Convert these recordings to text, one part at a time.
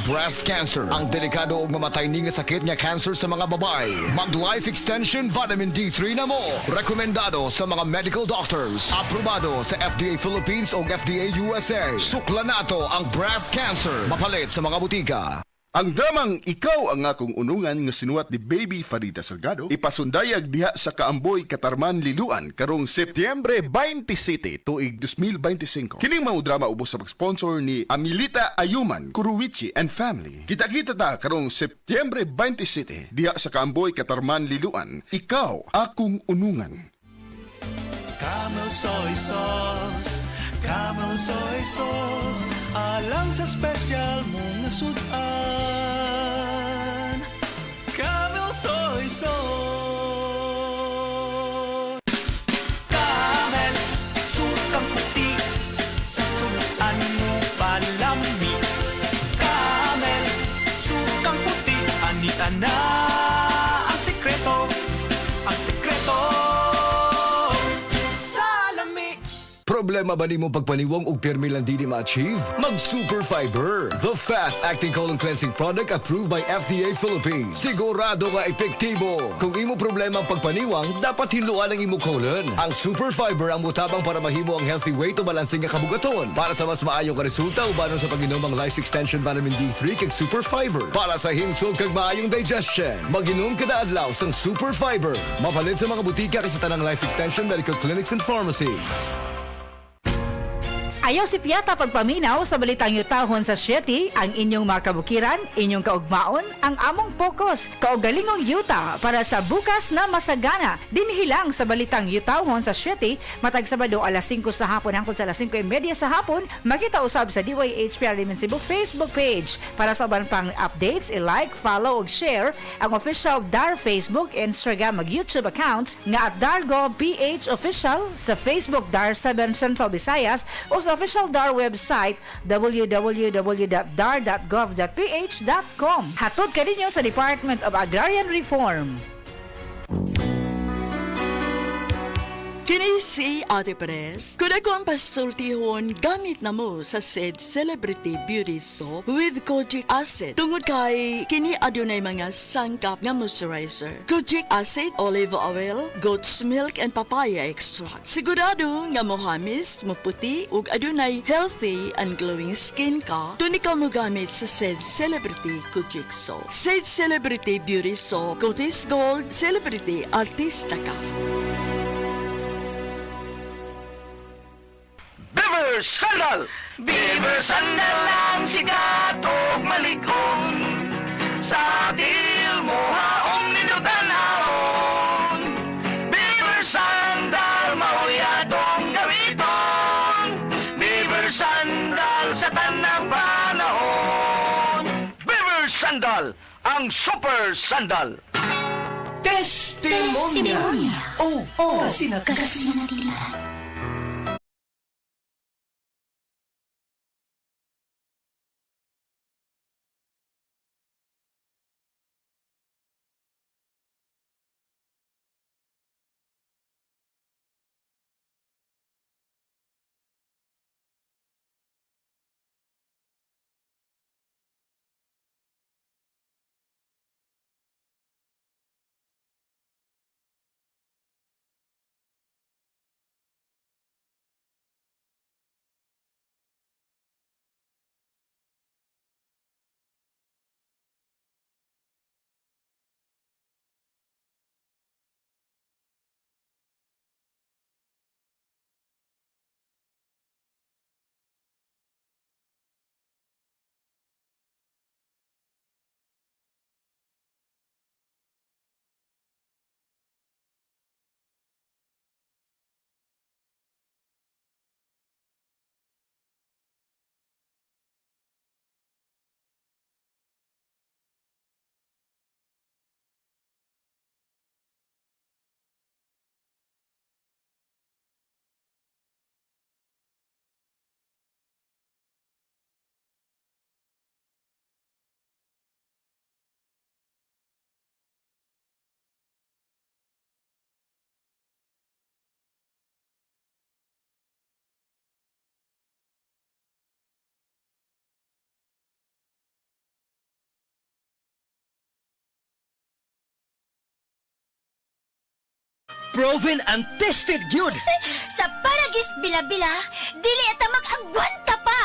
breast cancer. Ang delikado ug mamatay ni nga sakit nga cancer sa mga babae. Mag Life Extension Vitamin D3 na mo. Rekomendado sa mga medical doctors. Aprobado sa FDA Philippines o FDA USA. Sukla nato ang breast cancer. Mapalit sa mga butika. Ang dramang Ikaw ang Akong Unungan nga sinuwat ni Baby Farida Salgado ipasundayag diha sa Kaamboy, Katarman, Liluan karong Setyembre 27 tuig 2025. Kining mao drama ubos sa pag-sponsor ni Amilita Ayuman, Kuruwichi and Family. Kita-kita ta karong Setyembre 27 diha sa Kaamboy, Katarman, Liluan. Ikaw Akong Unungan. Camel soy sauce, Camel soy sauce, alang sa special mong nasudan. Camel soy sauce. Camel, sukang puti, sa sudan mo palami. Camel, sukang puti, anita na ang sikreto, ang sikreto. Problema ba nimo pagpaniwang ug pirmi lang di ma-achieve? Mag Super Fiber, the fast-acting colon cleansing product approved by FDA Philippines. Sigurado nga epektibo. Kung imo problema ang pagpaniwang, dapat hiluan ang imo colon. Ang Super Fiber ang mutabang para mahimo ang healthy weight o balansing nga kabugaton. Para sa mas maayo nga resulta ubanon sa pag-inom ang Life Extension Vitamin D3 kag Super Fiber. Para sa himsog kag maayong digestion, mag-inom kada adlaw sang Super Fiber. Mapalit sa mga butika kay sa tanang Life Extension Medical Clinics and Pharmacies. Ayaw si Piata pagpaminaw sa balitang yutahon sa Sieti, ang inyong mga kabukiran, inyong kaugmaon, ang among focus, kaugalingong yuta para sa bukas na masagana. Dinhilang sa balitang yutahon sa Sieti, matag Sabado alas 5 sa hapon hangtod sa alas 5:30 sa hapon, makita usab sa DYHPR Limen Cebu Facebook page. Para sa uban pang updates, i-like, follow ug share ang official DAR Facebook, Instagram ug YouTube accounts nga at DarGovPH Official sa Facebook DAR 7 Central Visayas o sa official DAR website www.dar.gov.ph.com. Hatod ka ninyo sa Department of Agrarian Reform. Kini si Ate Perez. Kung ako ang pasultihon, gamit na mo sa said Celebrity Beauty Soap with Kojic Acid. Tungod kay kini adunay mga sangkap nga moisturizer. Kojic Acid, olive oil, goat's milk, and papaya extract. Sigurado nga mohamis, maputi, ug adunay healthy and glowing skin ka, tuni ka mo gamit sa said Celebrity Kojic Soap. Said Celebrity Beauty Soap, Cotis Gold, Celebrity Artista ka. Beaver Sandal! Beaver Sandal ang sikat o maligong sa til mo haong ninutanahon. Beaver Sandal mauyadong gamiton. Beaver Sandal sa tanang panahon. Beaver Sandal, ang super sandal. Testimonya! Oh, kasi Kasinatila. proven and tested yun. Sa Paragis Bila-Bila, dili ata mag-agwanta pa.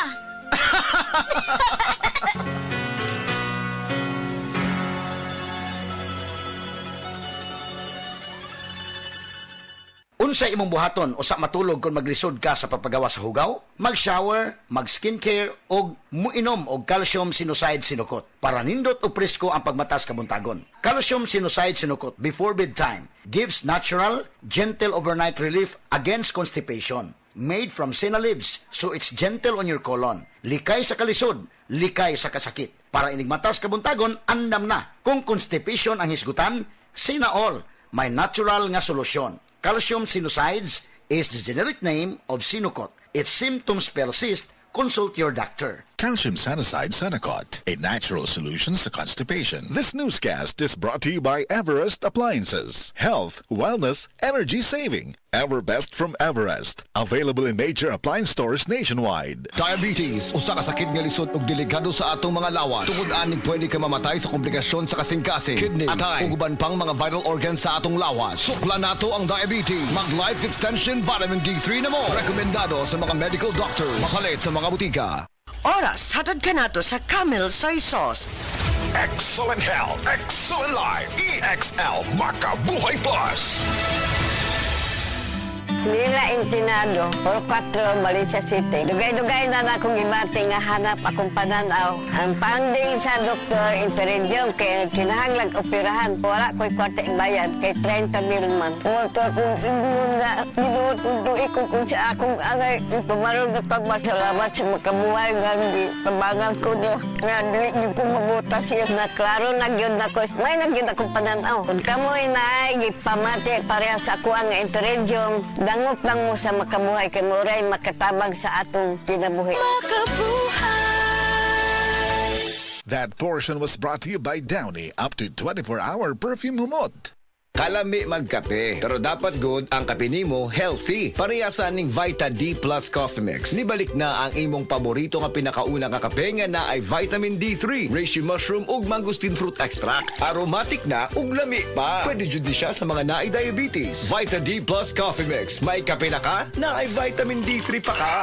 Unsay imong buhaton usa matulog kung maglisod ka sa papagawa sa hugaw, mag-shower, mag-skincare og muinom og calcium sinucide sinukot para nindot o presko ang pagmatas kabuntagon. Calcium sinucide sinukot before bedtime gives natural, gentle overnight relief against constipation. Made from senna leaves, so it's gentle on your colon. Likay sa kalisod, likay sa kasakit. Para inigmatas kabuntagon, andam na. Kung constipation ang hisgutan, sina all, may natural nga solusyon. Calcium sinucides is the generic name of Sinocot. If symptoms persist, consult your doctor. Calcium Sanicide Senocot, a natural solution to constipation. This newscast is brought to you by Everest Appliances. Health, wellness, energy saving. Everbest from Everest. Available in major appliance stores nationwide. Diabetes, usa ka sakit nga lisod ug delikado sa atong mga lawas. Tungod anig pwede ka mamatay sa komplikasyon sa kasing-kasing, kidney, atay, ug uban pang mga vital organs sa atong lawas. Sukla nato ang diabetes. Mag Life Extension Vitamin D3 na mo. Rekomendado sa mga medical doctors. Mapalit sa mga butika. Oras, hatod ka nato sa Camel Soy Sauce. Excellent health, excellent life. EXL Makabuhay Plus. Nila Intinado, Puro 4, Valencia City. Dugay-dugay na akong gibati nga hanap akong pananaw. Ang funding sa doktor, interediyon, kay kinahanglag operahan. Wala ko'y kwarta bayad, kay 30 mil man. Motor kong ingon nga, ginuot-uduy ko kung sa akong angay. Ipumarong na pagmasalamat sa makabuhay nga hindi. Tabangan ko niya, nga dili niyo ko mabuta siya na klaro nagyod na ko. May nagyod akong pananaw. Kung kamoy na ay gipamati pareha sa ako ang interediyon, dangop lang mo sa makabuhay kay Moray makatabang sa atong kinabuhi. That portion was brought to you by Downy, up to 24-hour perfume humot. Kalami magkape, pero dapat good ang kape nimo healthy. Parehasa ning Vita D Plus Coffee Mix. Nibalik na ang imong paborito nga pinakauna nga kape nga na ay vitamin D3, reishi mushroom ug mangosteen fruit extract. Aromatic na ug lami pa. Pwede jud di siya sa mga naay diabetes. Vita D Plus Coffee Mix. May kape na ka, na ay vitamin D3 pa ka.